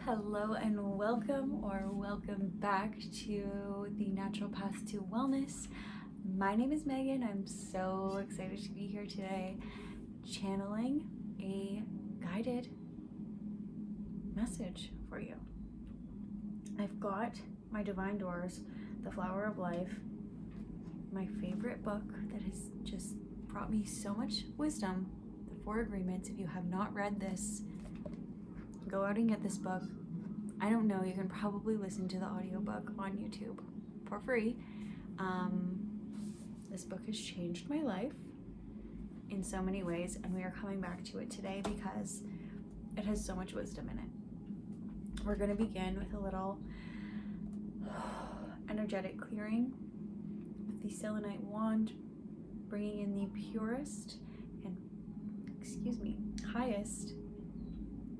Hello and welcome back to the Natural Path to Wellness. My name is Megan. I'm so excited to be here today, channeling a guided message for you. I've got my Divine Doors, The Flower of Life, my favorite book that has just brought me so much wisdom, The Four Agreements. If you have not read this, go out and get this book. I don't know, you can probably listen to the audiobook on YouTube for free. This book has changed my life in so many ways, and we are coming back to it today because it has so much wisdom in it. We're going to begin with a little energetic clearing with the selenite wand, bringing in the purest and, highest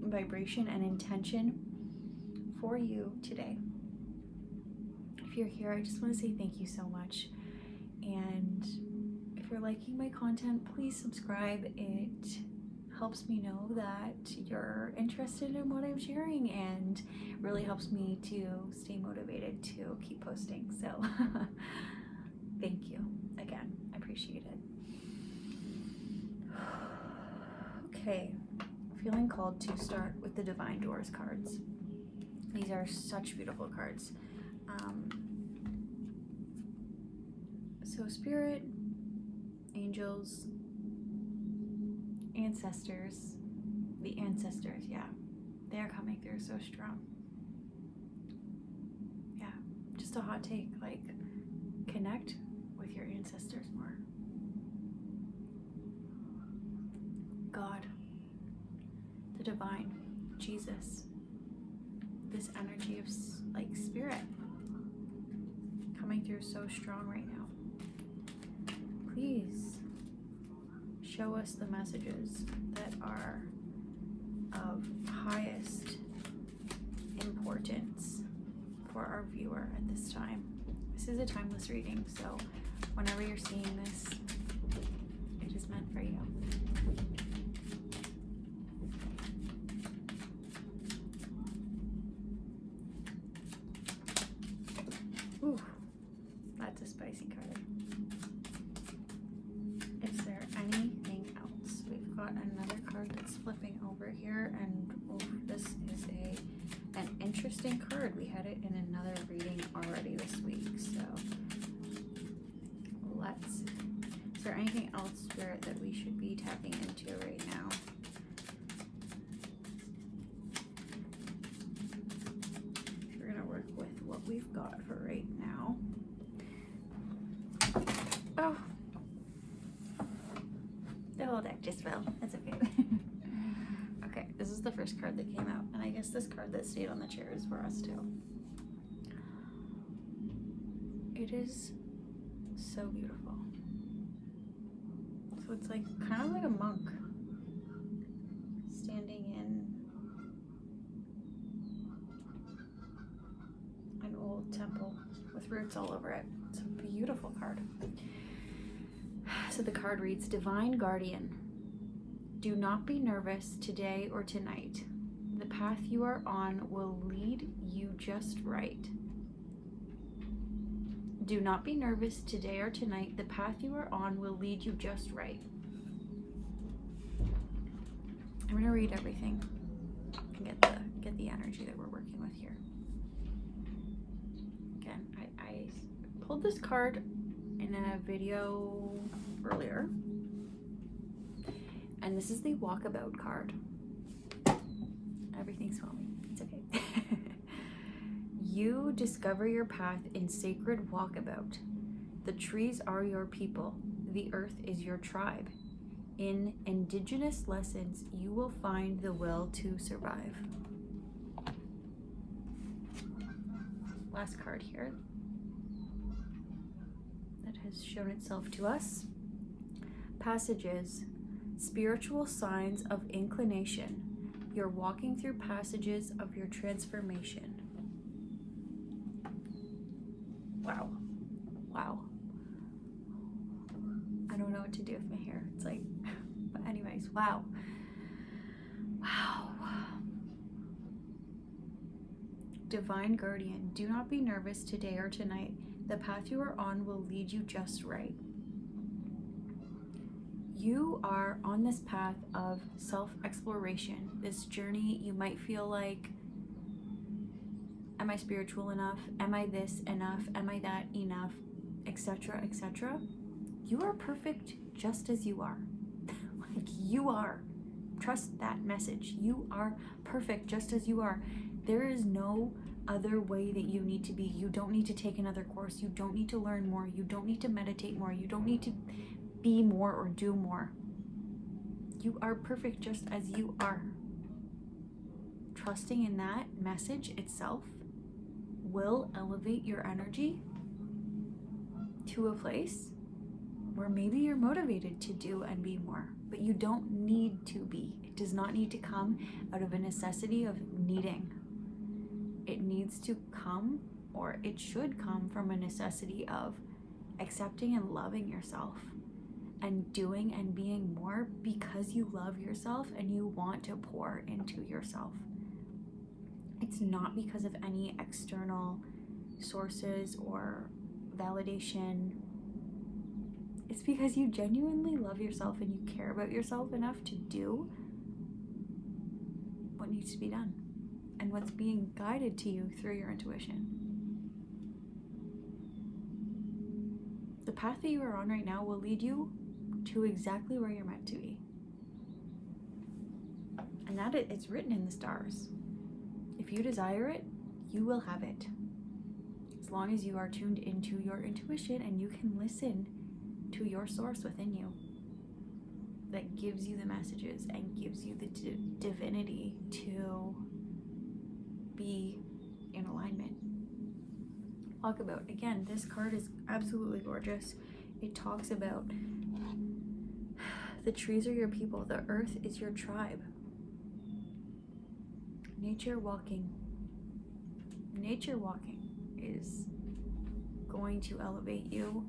vibration and intention for you today. If you're here, I just want to say thank you so much. And if you're liking my content, please subscribe. It helps me know that you're interested in what I'm sharing and really helps me to stay motivated to keep posting. So thank you again. I appreciate it. Okay. Feeling called to start with the Divine Doors cards. These are such beautiful cards. So spirit, angels, ancestors, the ancestors, yeah, they are coming through so strong. Yeah, just a hot take, like connect with your ancestors more. God, the divine, Jesus, this energy of like spirit coming through so strong right now. Please show us the messages that are of highest importance for our viewer at this time. This is a timeless reading, so whenever you're seeing this, it is meant for you. Ooh, that's a spicy card. Is there anything else? We've got another card that's flipping over here, and this is an interesting card. We had it in another reading already this week, so let's see. Is there anything else, Spirit, that we should be tapping into right now? We're gonna work with what we've got for right now. Oh, the whole deck just fell. That's okay. Okay, this is the first card that came out, and I guess this card that stayed on the chair is for us too. It is so beautiful. So it's like kind of like a monk standing in an old temple with roots all over it. It's a beautiful card. So the card reads, Divine Guardian, do not be nervous today or tonight. The path you are on will lead you just right. Do not be nervous today or tonight. The path you are on will lead you just right. I'm going to read everything and get the energy that we're working with here. Again, I pulled this card in a video earlier, and this is the walkabout card. Everything's falling. It's okay. You discover your path in sacred walkabout. The trees are your people. The earth is your tribe. In indigenous lessons, you will find the will to survive. Last card here that has shown itself to us. Passages, spiritual signs of inclination. You're walking through passages of your transformation. Wow. Wow. I don't know what to do with my hair. It's like, but anyways, wow. Wow. Divine Guardian, do not be nervous today or tonight. The path you are on will lead you just right. You are on this path of self-exploration, this journey. You might feel like, am I spiritual enough? Am I this enough? Am I that enough? Etc., etc. You are perfect just as you are. Like you are. Trust that message. You are perfect just as you are. There is no other way that you need to be. You don't need to take another course. You don't need to learn more. You don't need to meditate more. You don't need to be more or do more. You are perfect just as you are. Trusting in that message itself will elevate your energy to a place where maybe you're motivated to do and be more, but you don't need to be. It does not need to come out of a necessity of needing. It needs to come, or it should come from a necessity of accepting and loving yourself and doing and being more because you love yourself and you want to pour into yourself. It's not because of any external sources or validation. It's because you genuinely love yourself and you care about yourself enough to do what needs to be done and what's being guided to you through your intuition. The path that you are on right now will lead you to exactly where you're meant to be. And that it's written in the stars. If you desire it, you will have it. As long as you are tuned into your intuition and you can listen to your source within you that gives you the messages and gives you the divinity to be in alignment. Walkabout. Again, this card is absolutely gorgeous. It talks about the trees are your people, the earth is your tribe. Nature walking. Nature walking is going to elevate you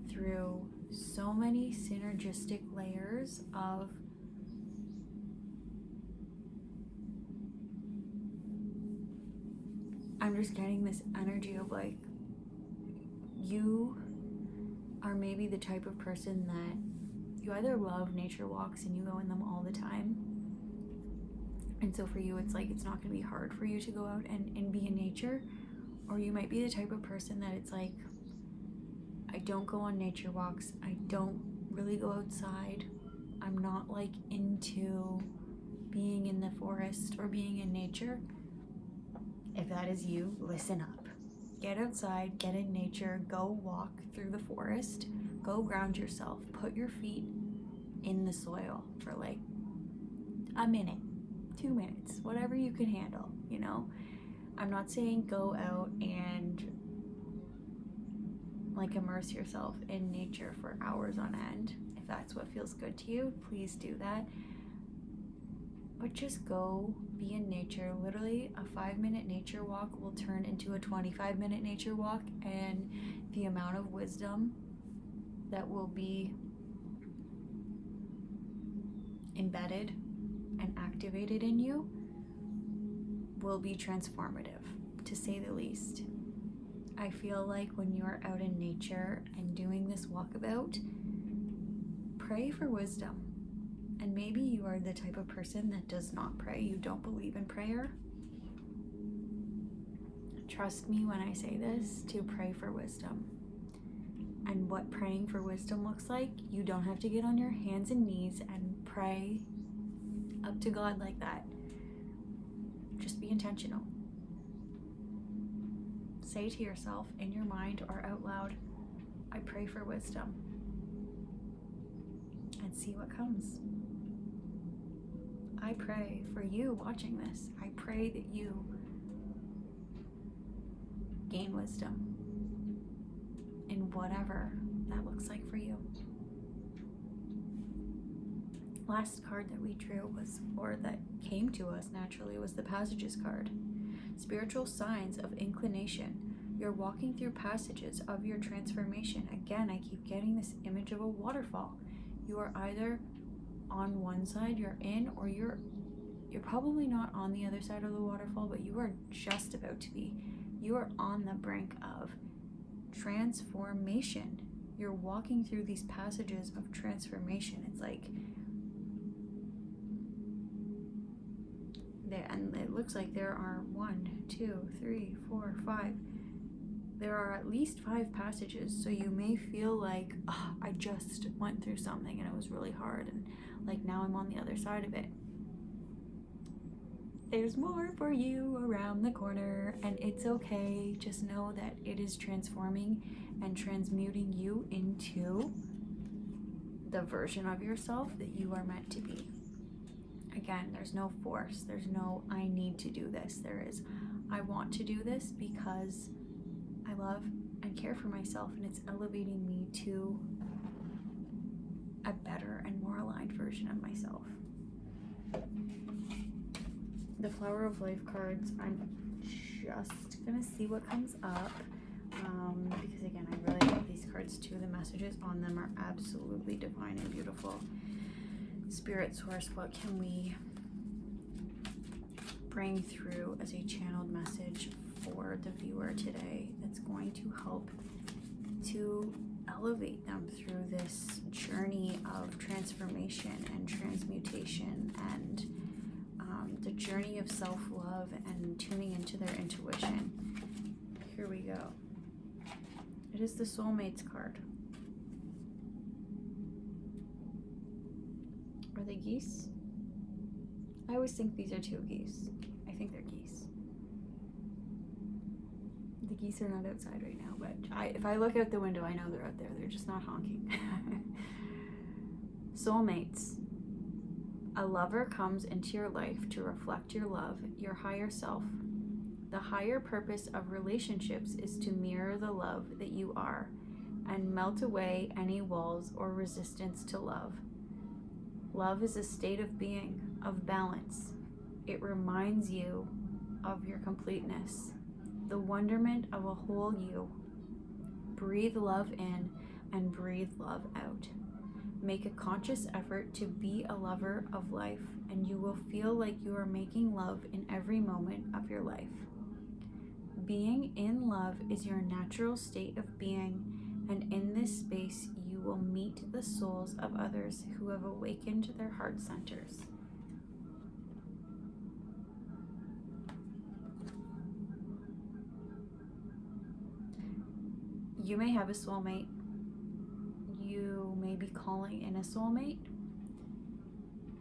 through so many synergistic layers of I'm just getting this energy of like you are maybe the type of person that you either love nature walks and you go in them all the time, and so for you it's like it's not going to be hard for you to go out and be in nature, or you might be the type of person that it's like I don't go on nature walks, I don't really go outside, I'm not like into being in the forest or being in nature. If that is you, listen up. Get outside, get in nature, go walk through the forest, go ground yourself, put your feet in the soil for like a minute, 2 minutes, whatever you can handle, you know? I'm not saying go out and like immerse yourself in nature for hours on end. If that's what feels good to you, please do that. But just go be in nature. Literally a 5-minute nature walk will turn into a 25-minute nature walk, and the amount of wisdom that will be embedded and activated in you will be transformative, to say the least. I feel like when you're out in nature and doing this walkabout, pray for wisdom. And maybe you are the type of person that does not pray. You don't believe in prayer. Trust me when I say this, to pray for wisdom. And what praying for wisdom looks like, you don't have to get on your hands and knees and pray up to God like that. Just be intentional. Say to yourself in your mind or out loud, I pray for wisdom. And see what comes. I pray for you watching this. I pray that you gain wisdom in whatever that looks like for you. Last card that we drew was, or that came to us naturally, was the Passages card. Spiritual signs of inclination. You're walking through passages of your transformation. Again, I keep getting this image of a waterfall. You are either on one side, you're in, or you're You're probably not on the other side of the waterfall, but you are just about to be. You are on the brink of transformation. You're walking through these passages of transformation. It's like, and it looks like there are 1, 2, 3, 4, 5. There are at least 5 passages, so you may feel like, oh, I just went through something and it was really hard, and like now I'm on the other side of it. There's more for you around the corner, and it's okay. Just know that it is transforming and transmuting you into the version of yourself that you are meant to be. Again, there's no force. There's no, I need to do this. There is, I want to do this because I love and care for myself, and it's elevating me to a better and more aligned version of myself. The Flower of Life cards, I'm just gonna see what comes up, because again, I really love these cards too. The messages on them are absolutely divine and beautiful. Spirit Source, what can we bring through as a channeled message for the viewer today that's going to help to elevate them through this journey of transformation and transmutation, and the journey of self-love and tuning into their intuition? Here we go. It is the Soulmates card. Are they geese? I always think these are 2 geese. I think they're geese. The geese are not outside right now, but if I look out the window, I know they're out there. They're just not honking. Soulmates. A lover comes into your life to reflect your love, your higher self. The higher purpose of relationships is to mirror the love that you are and melt away any walls or resistance to love. Love is a state of being, of balance. It reminds you of your completeness, the wonderment of a whole you. Breathe love in and breathe love out. Make a conscious effort to be a lover of life, and you will feel like you are making love in every moment of your life. Being in love is your natural state of being, and in this space you will meet the souls of others who have awakened their heart centers. You may have a soulmate. You may be calling in a soulmate.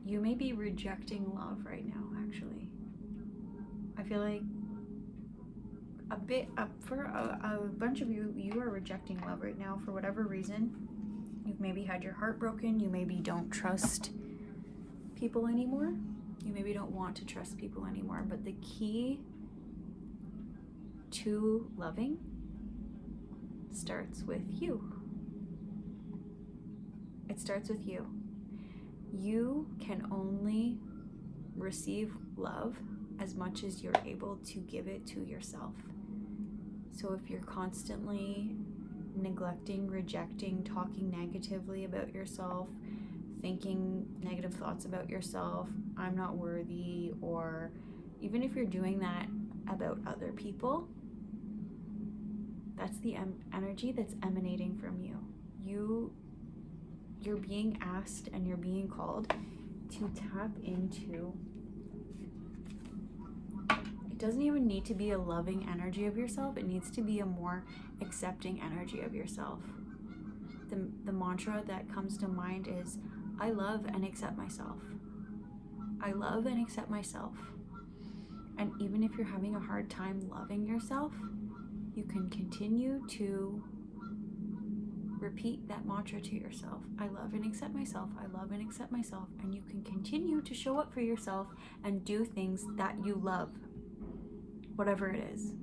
You may be rejecting love right now, actually. I feel like for a bunch of you, you are rejecting love right now for whatever reason. You've maybe had your heart broken. You maybe don't trust people anymore. You maybe don't want to trust people anymore. But the key to loving starts with you. It starts with you. You can only receive love as much as you're able to give it to yourself. So if you're constantly neglecting, rejecting, talking negatively about yourself, thinking negative thoughts about yourself, I'm not worthy, or even if you're doing that about other people, that's the energy that's emanating from you. You're being asked and you're being called to tap into. It doesn't even need to be a loving energy of yourself. It needs to be a more accepting energy of yourself. The mantra that comes to mind is, I love and accept myself. I love and accept myself. And even if you're having a hard time loving yourself, you can continue to repeat that mantra to yourself. I love and accept myself. I love and accept myself. And you can continue to show up for yourself and do things that you love, whatever it is.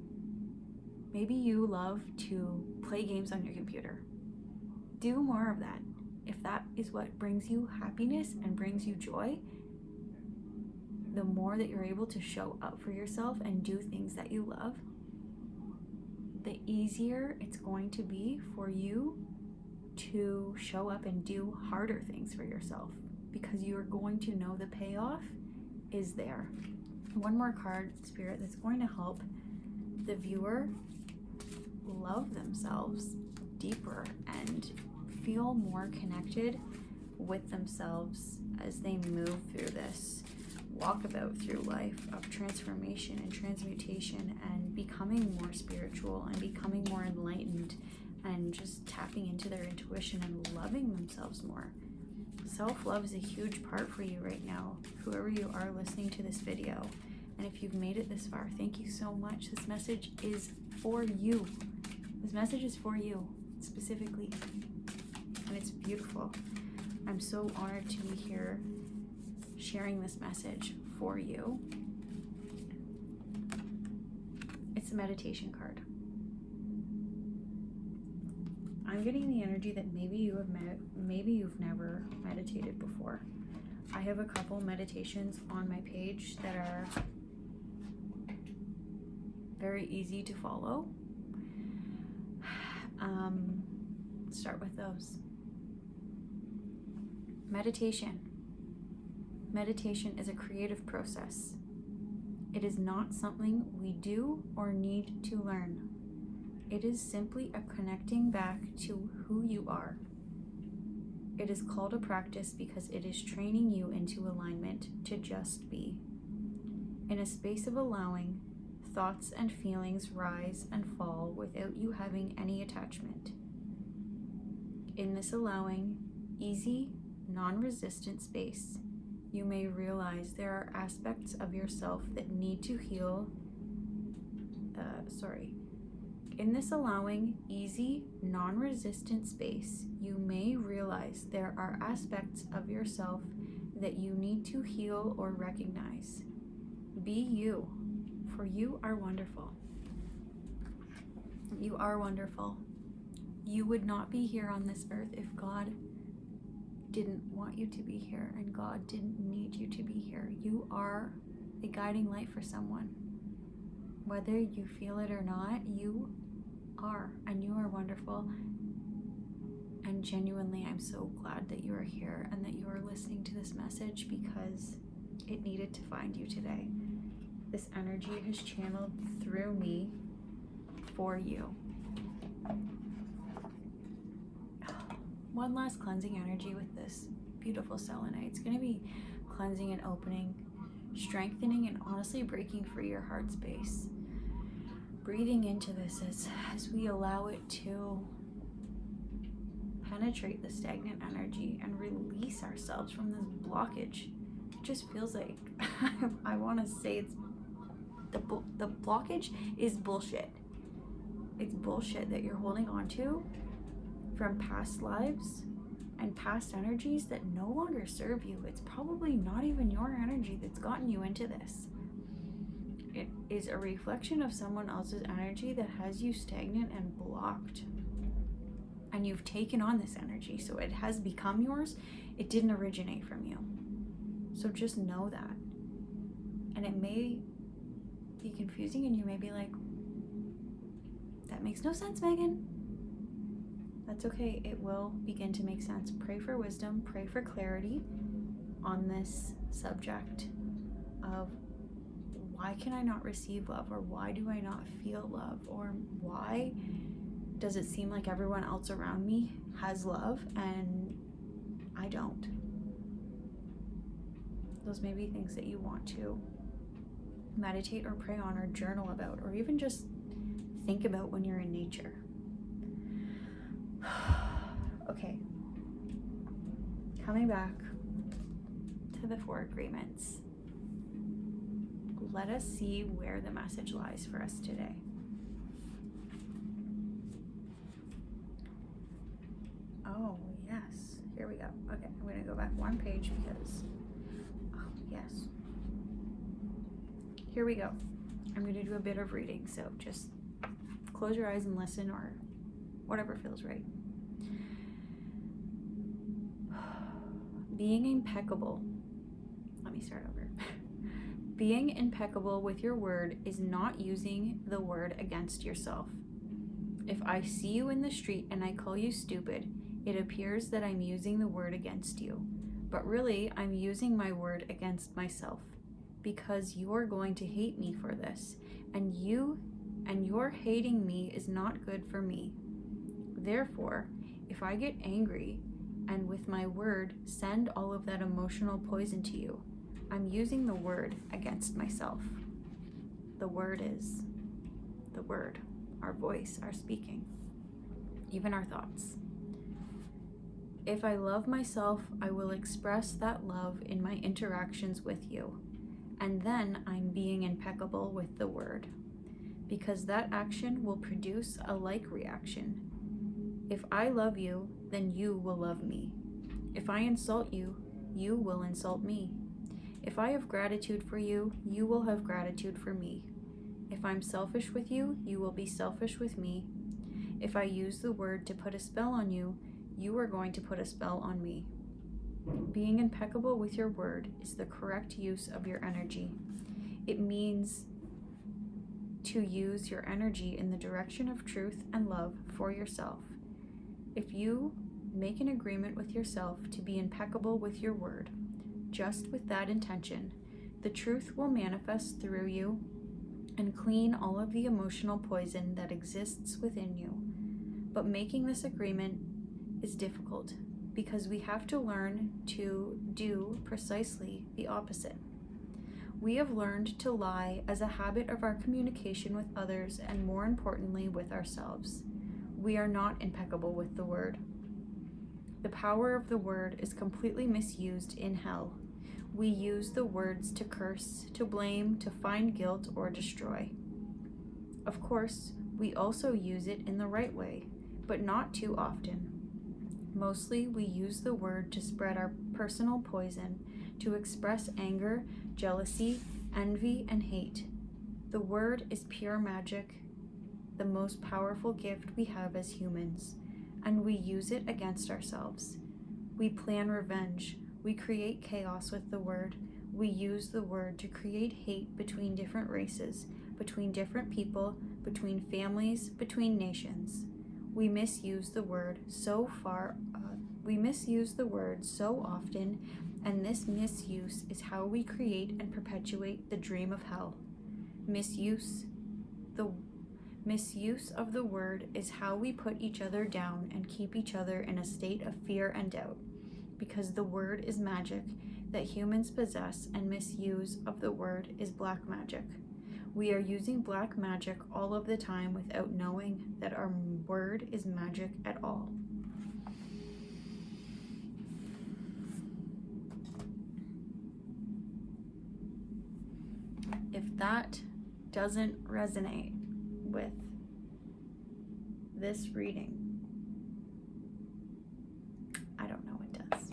Maybe you love to play games on your computer. Do more of that. If that is what brings you happiness and brings you joy, the more that you're able to show up for yourself and do things that you love, the easier it's going to be for you to show up and do harder things for yourself, because you are going to know the payoff is there. One more card, Spirit, that's going to help the viewer love themselves deeper and feel more connected with themselves as they move through this walkabout through life of transformation and transmutation and becoming more spiritual and becoming more enlightened and just tapping into their intuition and loving themselves more. Self-love is a huge part for you right now, whoever you are listening to this video. And if you've made it this far, thank you so much. This message is for you. This message is for you specifically, and it's beautiful. I'm so honored to be here sharing this message for you. It's a meditation card. I'm getting the energy that maybe you've never meditated before. I have a couple meditations on my page that are very easy to follow. Start with those. Meditation. Meditation is a creative process. It is not something we do or need to learn. It is simply a connecting back to who you are. It is called a practice because it is training you into alignment to just be. In a space of allowing, thoughts and feelings rise and fall without you having any attachment. In this allowing, easy, non-resistant space, you may realize there are aspects of yourself that need to heal. In this allowing, easy, non-resistant space, you may realize there are aspects of yourself that you need to heal or recognize. Be you, for you are wonderful. You are wonderful. You would not be here on this earth if God didn't want you to be here and God didn't need you to be here. You are a guiding light for someone. Whether you feel it or not, you are, and you are wonderful. And genuinely, I'm so glad that you are here and that you are listening to this message because it needed to find you today. This energy has channeled through me for you. One last cleansing energy with this beautiful selenite. It's going to be cleansing and opening, strengthening, and honestly breaking free your heart space. Breathing into this as we allow it to penetrate the stagnant energy and release ourselves from this blockage. It just feels like, I want to say it's the blockage is bullshit. It's bullshit that you're holding on to from past lives and past energies that no longer serve you. It's probably not even your energy that's gotten you into this. It is a reflection of someone else's energy that has you stagnant and blocked. And you've taken on this energy, so it has become yours. It didn't originate from you. So just know that. And it may be confusing, and you may be like, that makes no sense, Megan. That's okay. It will begin to make sense. Pray for wisdom, pray for clarity on this subject of why can I not receive love, or why do I not feel love, or why does it seem like everyone else around me has love and I don't? Those may be things that you want to meditate or pray on or journal about, or even just think about when you're in nature. Okay, coming back to the 4 agreements. Let us see where the message lies for us today. Oh, yes. Here we go. Okay, I'm going to go back one page because, oh, yes. Here we go. I'm going to do a bit of reading, so just close your eyes and listen, or whatever feels right. Being impeccable. Let me start over. Being impeccable with your word is not using the word against yourself. If I see you in the street and I call you stupid, it appears that I'm using the word against you, but really I'm using my word against myself. because you're going to hate me for this, and your hating me is not good for me. Therefore, if I get angry and with my word send all of that emotional poison to you, I'm using the word against myself. The word is the word, our voice, our speaking, even our thoughts. If I love myself, I will express that love in my interactions with you. And then I'm being impeccable with the word, because that action will produce a like reaction. If I love you, then you will love me. If I insult you, you will insult me. If I have gratitude for you, you will have gratitude for me. If I'm selfish with you, you will be selfish with me. If I use the word to put a spell on you, you are going to put a spell on me. Being impeccable with your word is the correct use of your energy. It means to use your energy in the direction of truth and love for yourself. If you make an agreement with yourself to be impeccable with your word, just with that intention, the truth will manifest through you and clean all of the emotional poison that exists within you. But making this agreement is difficult because we have to learn to do precisely the opposite. We have learned to lie as a habit of our communication with others and, more importantly, with ourselves. We are not impeccable with the word. The power of the word is completely misused in hell. We use the words to curse, to blame, to find guilt, or destroy. Of course, we also use it in the right way, but not too often. Mostly, we use the word to spread our personal poison, to express anger, jealousy, envy, and hate. The word is pure magic, the most powerful gift we have as humans, and we use it against ourselves. We plan revenge. We create chaos with the word. We use the word to create hate between different races, between different people, between families, between nations. We misuse the word so often, and this misuse is how we create and perpetuate the dream of hell. Misuse of the word is how we put each other down and keep each other in a state of fear and doubt, because the word is magic that humans possess, and misuse of the word is black magic. We are using black magic all of the time without knowing that our word is magic at all. If that doesn't resonate with this reading, I don't know what does.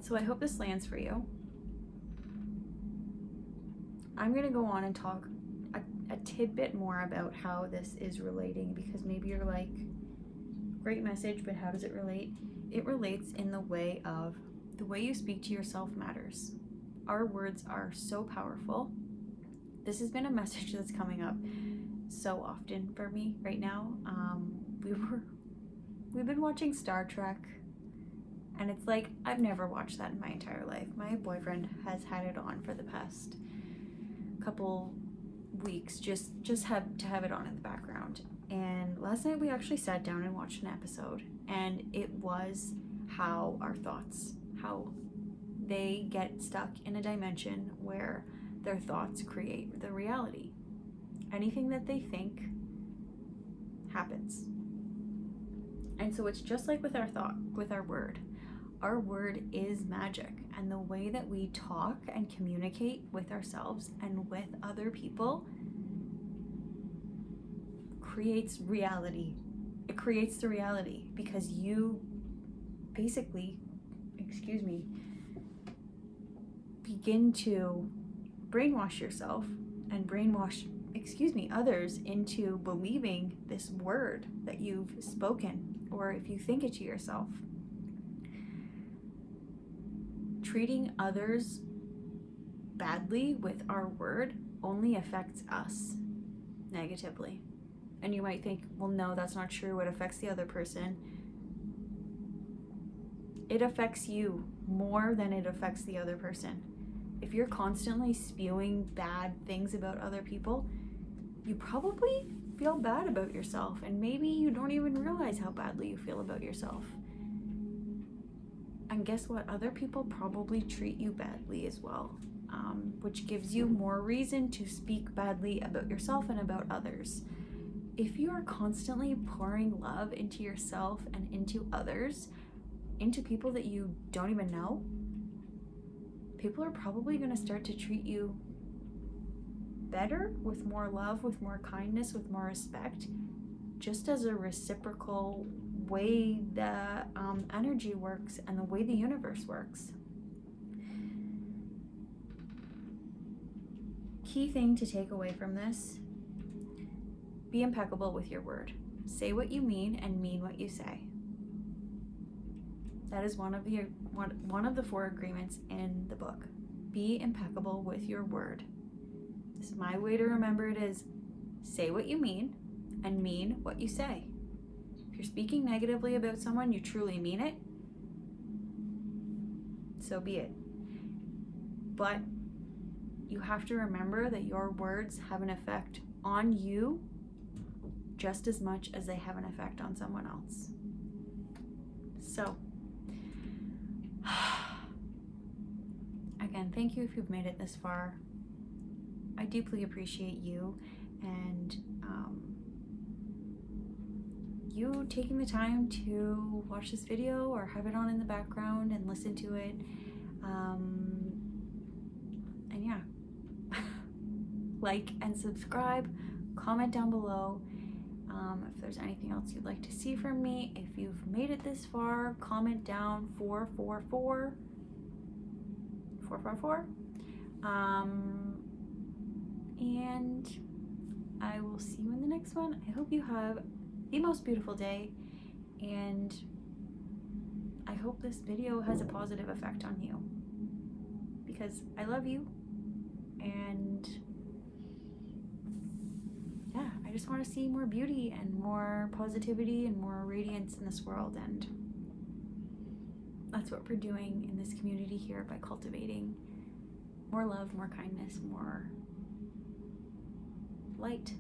So I hope this lands for you. I'm going to go on and talk a tidbit more about how this is relating, because maybe you're like, great message, but how does it relate? It relates in the way you speak to yourself matters. Our words are so powerful. This has been a message that's coming up so often for me right now. We've been watching Star Trek, and it's like, I've never watched that in my entire life. My boyfriend has had it on for the past couple weeks, just have to have it on in the background. And last night we actually sat down and watched an episode, and it was how our thoughts, how they get stuck in a dimension where their thoughts create the reality. Anything that they think happens. And so it's just like with our thought, with our word. Our word is magic, and the way that we talk and communicate with ourselves and with other people creates reality. It creates the reality, because you basically, begin to brainwash yourself and brainwash, others into believing this word that you've spoken, or if you think it to yourself. Treating others badly with our word only affects us negatively. And you might think, well, no, that's not true. It affects the other person. It affects you more than it affects the other person. If you're constantly spewing bad things about other people, you probably feel bad about yourself, and maybe you don't even realize how badly you feel about yourself. And guess what? Other people probably treat you badly as well, which gives you more reason to speak badly about yourself and about others. If you are constantly pouring love into yourself and into others, into people that you don't even know, people are probably going to start to treat you better, with more love, with more kindness, with more respect, just as a reciprocal way the energy works and the way the universe works. Key thing to take away from this: be impeccable with your word. Say what you mean and mean what you say. That is one of the 4 agreements in the book. Be impeccable with your word. This is my way to remember it: is say what you mean and mean what you say. If you're speaking negatively about someone, you truly mean it, so be it. But you have to remember that your words have an effect on you just as much as they have an effect on someone else. So, again, thank you if you've made it this far. I deeply appreciate you and you taking the time to watch this video or have it on in the background and listen to it. And yeah, like and subscribe, comment down below if there's anything else you'd like to see from me. If you've made it this far, comment down 444. And I will see you in the next one. I hope you have the most beautiful day, and I hope this video has a positive effect on you, because I love you, and yeah, I just want to see more beauty and more positivity and more radiance in this world, and that's what we're doing in this community here by cultivating more love, more kindness, more light.